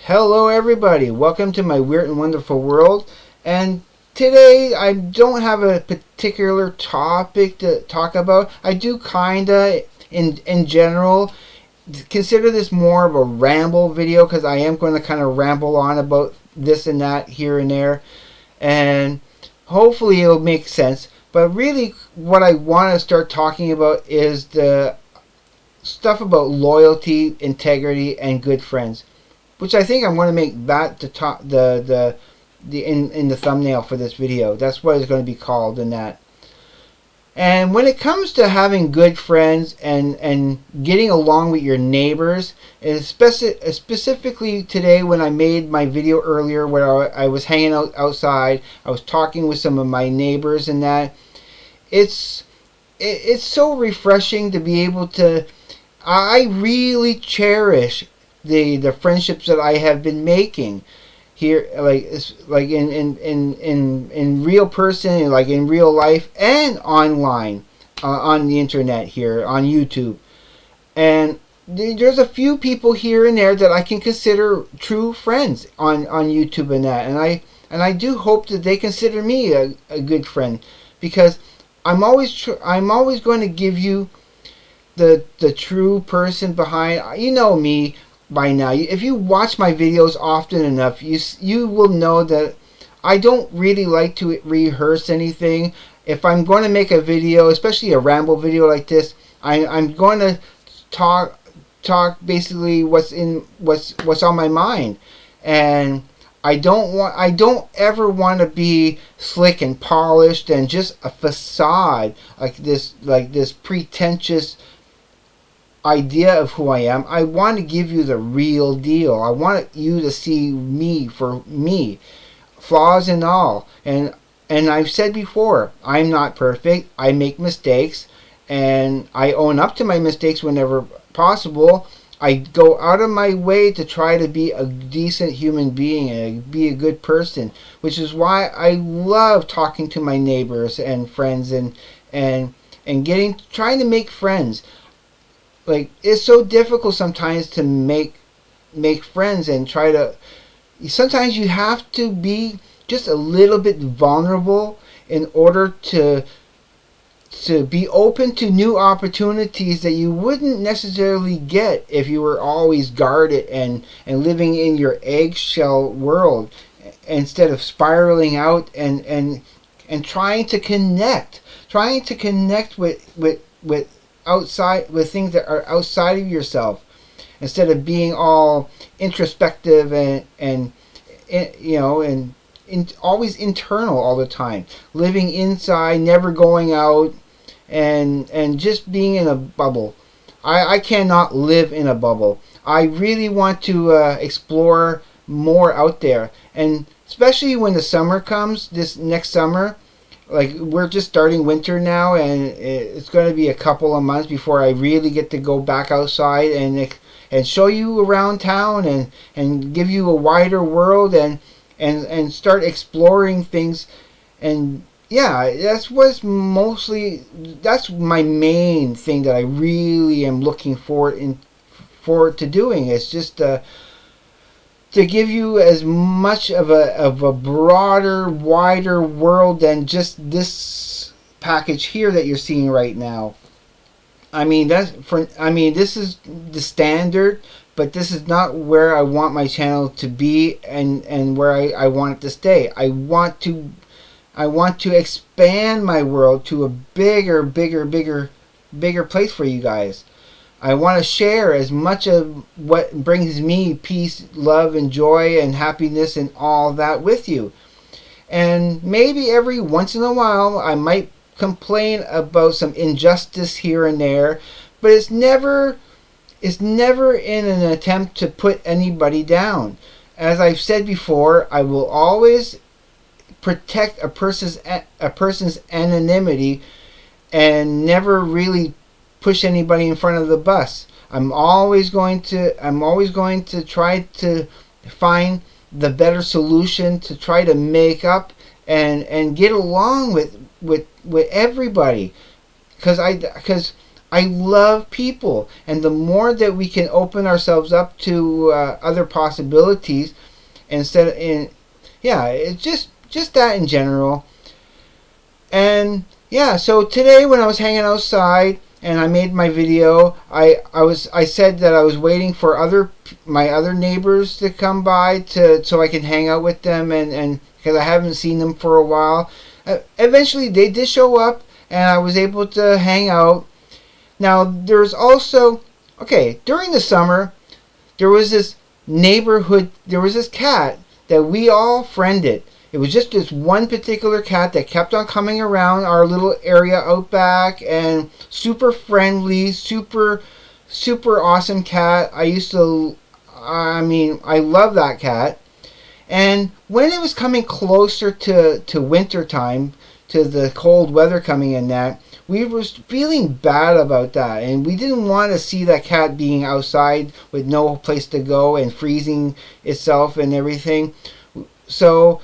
Hello everybody, welcome to my weird and wonderful world. And today I don't have a particular topic to talk about. I do kinda in general consider this more of a ramble video, because I am going to kind of ramble on about this and that here and there, and hopefully it'll make sense. But really what I want to start talking about is the stuff about loyalty, integrity, and good friends, which I think I'm going to make that the top the in the thumbnail for this video. That's what it's going to be called in that. And when it comes to having good friends and getting along with your neighbors, and specifically today when I made my video earlier where I was hanging out outside, I was talking with some of my neighbors and that, it's so refreshing to be able to. I really cherish the friendships that I have been making here, like in real person, like in real life and online, on the internet here on YouTube. And there's a few people here and there that I can consider true friends on YouTube and that, and I do hope that they consider me a good friend, because I'm always going to give you the true person behind. You know me by now. If you watch my videos often enough, you will know that I don't really like to rehearse anything. If I'm going to make a video, especially a ramble video like this, I'm going to talk basically what's on my mind. And I don't ever want to be slick and polished and just a facade, like this pretentious idea of who I am. I want to give you the real deal. I want you to see me for me, flaws and all. And I've said before, I'm not perfect. I make mistakes, and I own up to my mistakes whenever possible. I go out of my way to try to be a decent human being and be a good person, which is why I love talking to my neighbors and friends and trying to make friends. Like, it's so difficult sometimes to make friends and try to. Sometimes you have to be just a little bit vulnerable in order to be open to new opportunities that you wouldn't necessarily get if you were always guarded and living in your eggshell world, instead of spiraling out and trying to connect with outside, with things that are outside of yourself, instead of being all introspective and always internal all the time, living inside, never going out, and just being in a bubble. I cannot live in a bubble. I really want to explore more out there, and especially when the summer comes, this next summer. Like, we're just starting winter now, and it's going to be a couple of months before I really get to go back outside and show you around town and give you a wider world and start exploring things. And yeah, that's my main thing that I really am looking forward to doing. It's just to give you as much of a broader, wider world than just this package here that you're seeing right now. I mean, this is the standard, but this is not where I want my channel to be and where I want it to stay. I want to expand my world to a bigger place for you guys. I want to share as much of what brings me peace, love, and joy, and happiness, and all that with you. And maybe every once in a while I might complain about some injustice here and there, but it's never in an attempt to put anybody down. As I've said before, I will always protect a person's anonymity and never really push anybody in front of the bus. I'm always going to try to find the better solution, to try to make up and get along with everybody, because I love people, and the more that we can open ourselves up to other possibilities, instead of in, yeah, it's just that in general. And yeah, so today when I was hanging outside and I made my video, I said that I was waiting for my other neighbors to come by to so I can hang out with them, and because I haven't seen them for a while. Eventually they did show up and I was able to hang out. Now there's also, okay, during the summer there was this cat that we all friended. It was just this one particular cat that kept on coming around our little area out back, and super friendly, super awesome cat. I love that cat. And when it was coming closer to winter time, to the cold weather coming in, that we were feeling bad about that, and we didn't want to see that cat being outside with no place to go and freezing itself and everything. So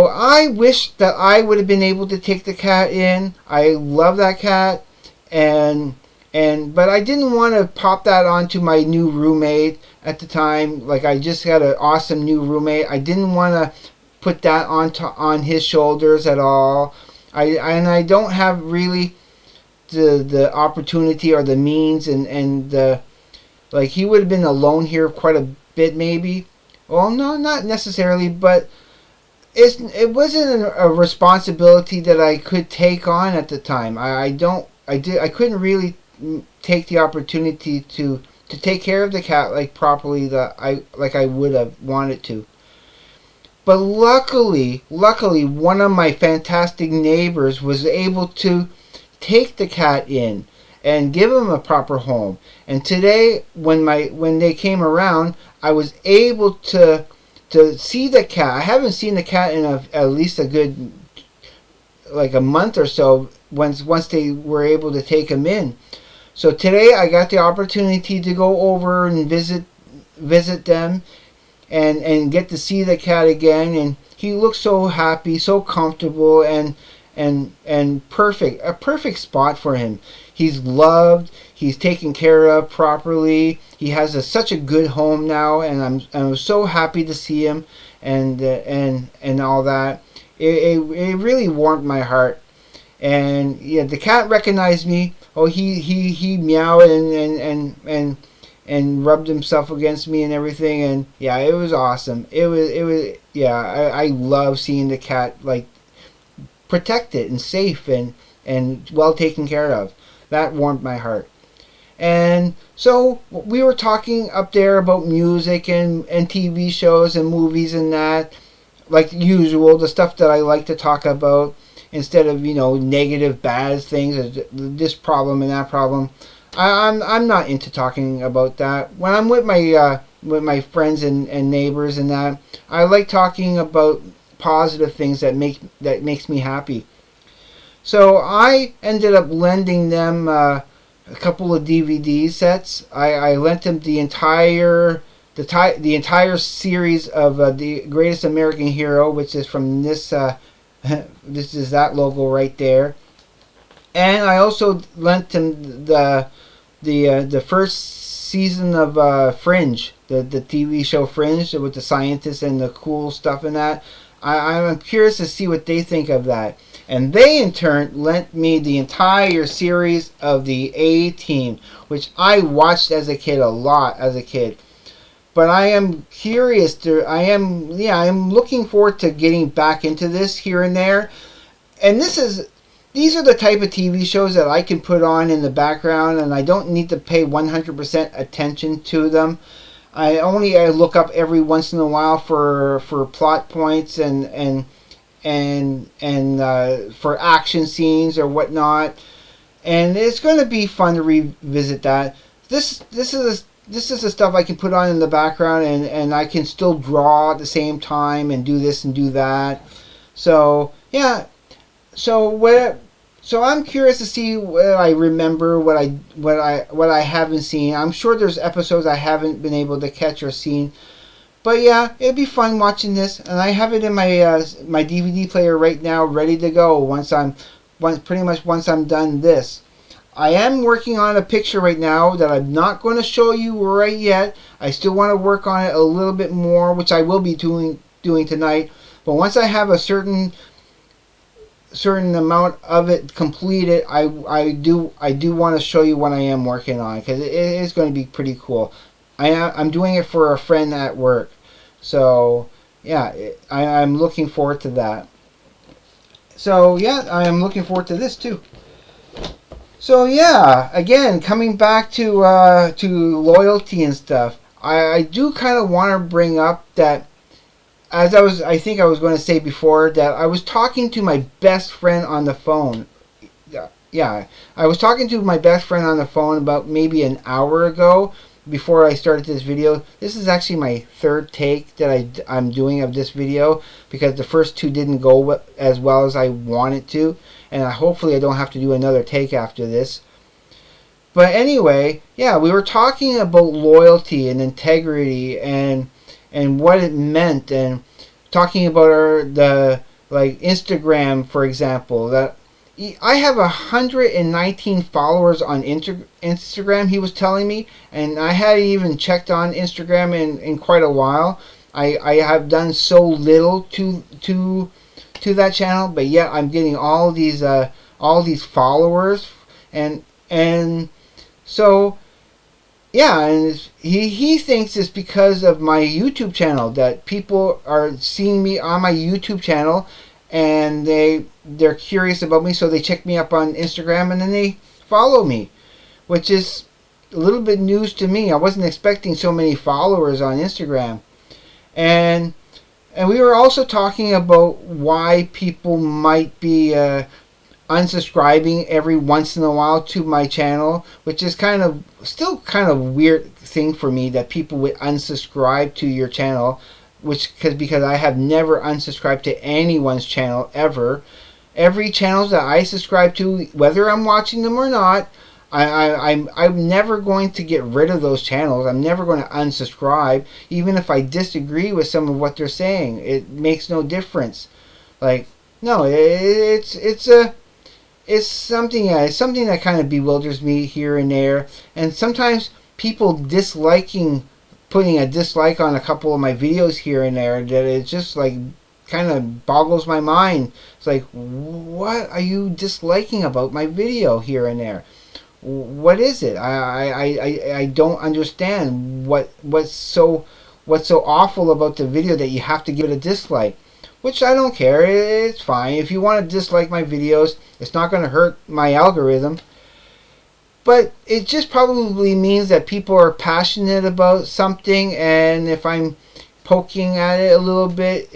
I wish that I would have been able to take the cat in. I love that cat, but I didn't want to pop that onto my new roommate at the time. Like, I just had an awesome new roommate. I didn't want to put that on his shoulders at all. I don't have really the opportunity or the means, and the, like, he would have been alone here quite a bit maybe. Well, no, not necessarily, but it wasn't a responsibility that I could take on at the time. I couldn't really take the opportunity to take care of the cat like properly that I would have wanted to. But luckily, one of my fantastic neighbors was able to take the cat in and give him a proper home. And today, when they came around, I was able to see the cat. I haven't seen the cat in at least a good, like, a month or so, once they were able to take him in. So today I got the opportunity to go over and visit them, and get to see the cat again, and he looks so happy, so comfortable, and perfect, a perfect spot for him. He's loved, he's taken care of properly. He has such a good home now, and I'm so happy to see him, and all that. It really warmed my heart. And yeah, the cat recognized me. Oh, he meowed and rubbed himself against me and everything, and yeah, it was awesome. It was yeah. I love seeing the cat, like, protected and safe and well taken care of. That warmed my heart. And so we were talking up there about music and TV shows and movies and that, like usual, the stuff that I like to talk about, instead of, negative, bad things, this problem and that problem. I'm not into talking about that. When I'm with my friends and neighbors and that, I like talking about positive things that makes me happy. So I ended up lending them a couple of DVD sets. I lent them the entire series of The Greatest American Hero, which is from this this is that logo right there. And I also lent them the first season of Fringe, the TV show Fringe, with the scientists and the cool stuff in that. I'm curious to see what they think of that. And they in turn lent me the entire series of the A-Team, which I watched as a kid. But I am curious I'm looking forward to getting back into this here and there. And these are the type of TV shows that I can put on in the background, and I don't need to pay 100% attention to them. I look up every once in a while for plot points and for action scenes or whatnot. And it's going to be fun to revisit that. This is the stuff I can put on in the background, and I can still draw at the same time and do this and do that. So yeah. So I'm curious to see what I remember, what I haven't seen. I'm sure there's episodes I haven't been able to catch or seen. But yeah, it'd be fun watching this, and I have it in my my DVD player right now, ready to go. Once I'm done this, I am working on a picture right now that I'm not going to show you right yet. I still want to work on it a little bit more, which I will be doing tonight. But once I have a certain amount of it completed, I do want to show you what I am working on, because it is going to be pretty cool. I'm doing it for a friend at work, so yeah, I'm looking forward to that. So yeah, I am looking forward to this too. So yeah, again, coming back to loyalty and stuff, I do kind of want to bring up that, as I think I was going to say before, that I was talking to my best friend on the phone. Yeah, I was talking to my best friend on the phone about maybe an hour ago before I started this video. This is actually my third take that I'm doing of this video, because the first two didn't go as well as I wanted to, and hopefully I don't have to do another take after this. But anyway, yeah, we were talking about loyalty and integrity and what it meant, and talking about like Instagram, for example. That I have 119 followers on Instagram, he was telling me, and I hadn't even checked on Instagram in quite a while. I have done so little to that channel, but yet I'm getting all these followers, and so yeah, and he thinks it's because of my YouTube channel, that people are seeing me on my YouTube channel, and they're curious about me, so they check me up on Instagram and then they follow me, which is a little bit news to me. I wasn't expecting so many followers on Instagram. And we were also talking about why people might be unsubscribing every once in a while to my channel, which is still kind of weird thing for me, that people would unsubscribe to your channel, because I have never unsubscribed to anyone's channel ever. Every channel that I subscribe to, whether I'm watching them or not, I'm never going to get rid of those channels. I'm never going to unsubscribe, even if I disagree with some of what they're saying. It makes no difference. Like, no, it's something that kind of bewilders me here and there, and sometimes people putting a dislike on a couple of my videos here and there, that it just like kind of boggles my mind. It's like, what are you disliking about my video here and there? What is it? I don't understand what's so awful about the video that you have to give it a dislike. Which I don't care. It's fine. If you want to dislike my videos, it's not going to hurt my algorithm. But it just probably means that people are passionate about something, and if I'm poking at it a little bit,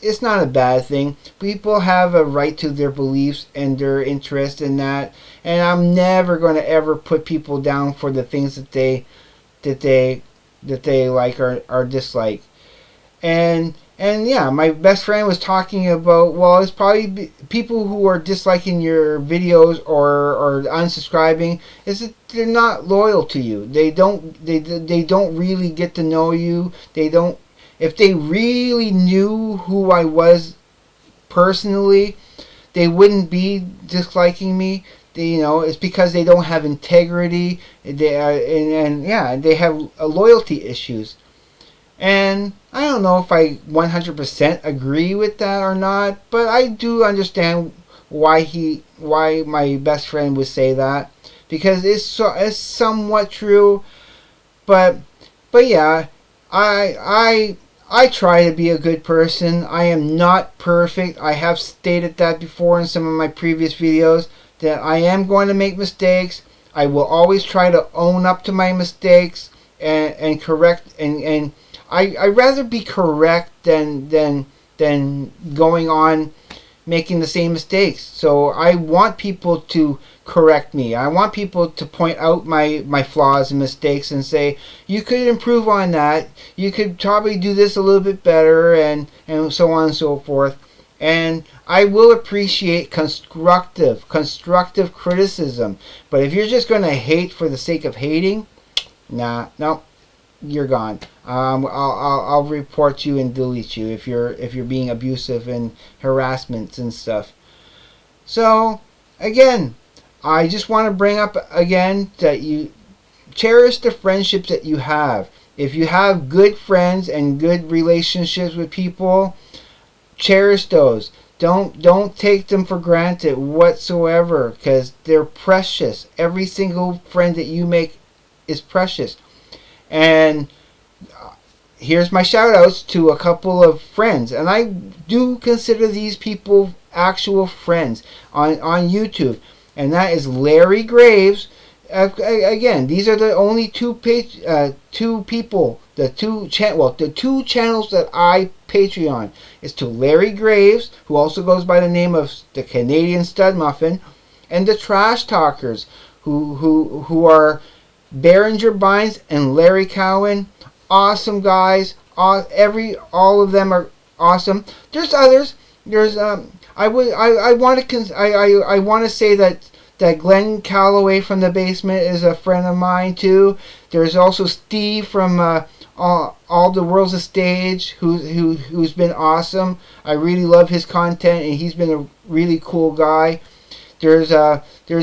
it's not a bad thing. People have a right to their beliefs and their interest in that, and I'm never going to ever put people down for the things that they like or dislike. And yeah, my best friend was talking about, well, it's probably people who are disliking your videos or unsubscribing, is that they're not loyal to you. They don't really get to know you. If they really knew who I was personally, they wouldn't be disliking me. It's because they don't have integrity. They have loyalty issues. And I don't know if I 100% agree with that or not, but I do understand why my best friend would say that, because it's somewhat true. But yeah, I try to be a good person. I am not perfect. I have stated that before in some of my previous videos, that I am going to make mistakes. I will always try to own up to my mistakes and correct and I rather be correct than going on making the same mistakes. So I want people to correct me. I want people to point out my flaws and mistakes and say, you could improve on that. You could probably do this a little bit better, and so on and so forth. And I will appreciate constructive criticism. But if you're just going to hate for the sake of hating, no, you're gone. I'll report you and delete you if you're being abusive and harassment and stuff. So again, I just want to bring up again that you cherish the friendships that you have. If you have good friends and good relationships with people, cherish those. Don't take them for granted whatsoever, because they're precious. Every single friend that you make is precious. And here's my shout outs to a couple of friends, and I do consider these people actual friends on YouTube, and that is Larry Graves. Again, these are the only two people, the two channels that I Patreon is to Larry Graves, who also goes by the name of the Canadian Stud Muffin, and the Trash Talkers, who are Behringer Bynes and Larry Cowan. Awesome guys. All of them are awesome. There's others. There's I want to say that Glenn Calloway from the basement is a friend of mine too. There's also Steve from all the World's a Stage, who's been awesome. I really love his content, and he's been a really cool guy. There's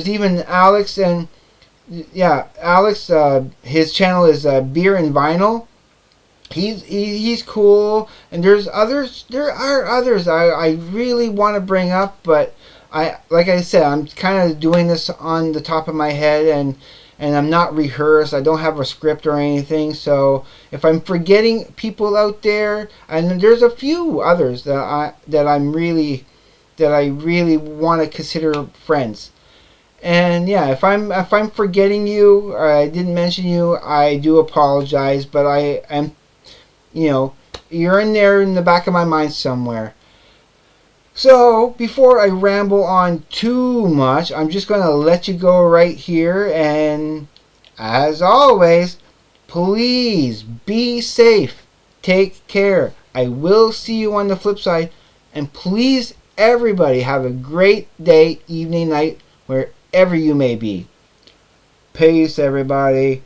even Alex, and Alex. His channel is Beer and Vinyl. He's cool, and there are others I really want to bring up, but like I said, I'm kind of doing this on the top of my head, and I'm not rehearsed. I don't have a script or anything, so if I'm forgetting people out there, and there's a few others that I really want to consider friends. And yeah, if I'm forgetting you or I didn't mention you, I do apologize, but I am, you're in there in the back of my mind somewhere. So, before I ramble on too much, I'm just going to let you go right here. And, as always, please be safe. Take care. I will see you on the flip side. And please, everybody, have a great day, evening, night, wherever you may be. Peace, everybody.